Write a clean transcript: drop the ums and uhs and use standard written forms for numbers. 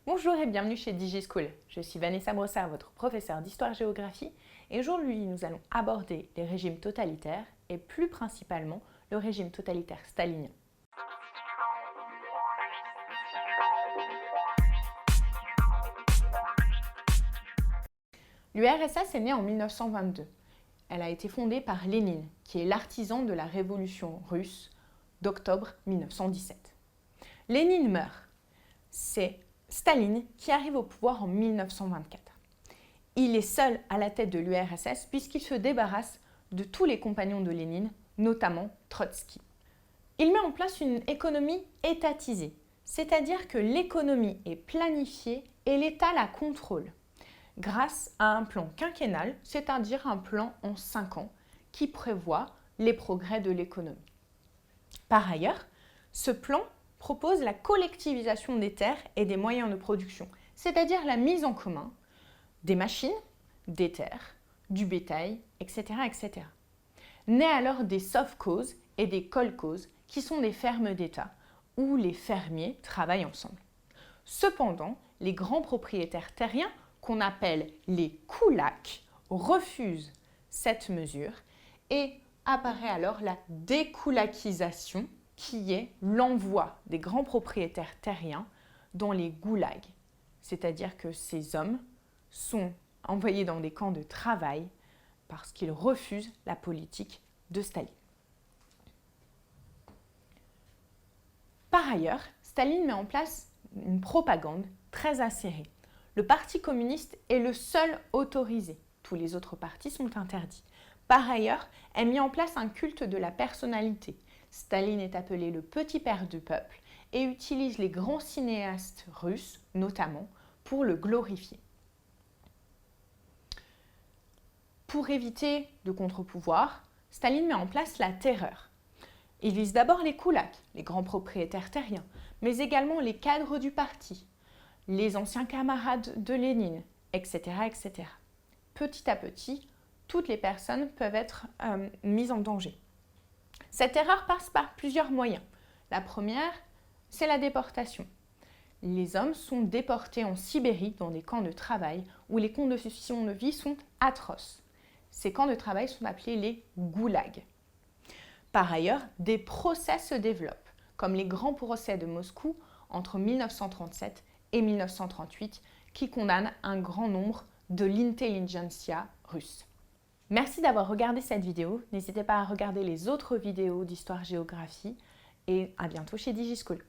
Bonjour et bienvenue chez DigiSchool. Je suis Vanessa Brossard, votre professeure d'histoire-géographie, et aujourd'hui nous allons aborder les régimes totalitaires et plus principalement le régime totalitaire stalinien. L'URSS est née en 1922. Elle a été fondée par Lénine, qui est l'artisan de la révolution russe d'octobre 1917. Lénine meurt. C'est Staline qui arrive au pouvoir en 1924. Il est seul à la tête de l'URSS puisqu'il se débarrasse de tous les compagnons de Lénine, notamment Trotsky. Il met en place une économie étatisée, c'est-à-dire que l'économie est planifiée et l'État la contrôle, grâce à un plan quinquennal, c'est-à-dire un plan en 5 ans, qui prévoit les progrès de l'économie. Par ailleurs, ce plan propose la collectivisation des terres et des moyens de production, c'est-à-dire la mise en commun des machines, des terres, du bétail, etc. etc. Naît alors des sovkhozes et des kolkhozes, qui sont des fermes d'État, où les fermiers travaillent ensemble. Cependant, les grands propriétaires terriens, qu'on appelle les koulaks, refusent cette mesure et apparaît alors la dékoulakisation, qui est l'envoi des grands propriétaires terriens dans les goulags. C'est-à-dire que ces hommes sont envoyés dans des camps de travail parce qu'ils refusent la politique de Staline. Par ailleurs, Staline met en place une propagande très acérée. Le Parti communiste est le seul autorisé. Tous les autres partis sont interdits. Par ailleurs, elle met en place un culte de la personnalité. Staline est appelé le petit père du peuple et utilise les grands cinéastes russes, notamment, pour le glorifier. Pour éviter de contre-pouvoir, Staline met en place la terreur. Il vise d'abord les koulaks, les grands propriétaires terriens, mais également les cadres du parti, les anciens camarades de Lénine, etc., etc. Petit à petit, toutes les personnes peuvent être mises en danger. Cette terreur passe par plusieurs moyens. La première, c'est la déportation. Les hommes sont déportés en Sibérie dans des camps de travail où les conditions de vie sont atroces. Ces camps de travail sont appelés les goulags. Par ailleurs, des procès se développent, comme les grands procès de Moscou entre 1937 et 1938, qui condamnent un grand nombre de l'intelligentsia russe. Merci d'avoir regardé cette vidéo. N'hésitez pas à regarder les autres vidéos d'histoire-géographie et à bientôt chez DigiSchool.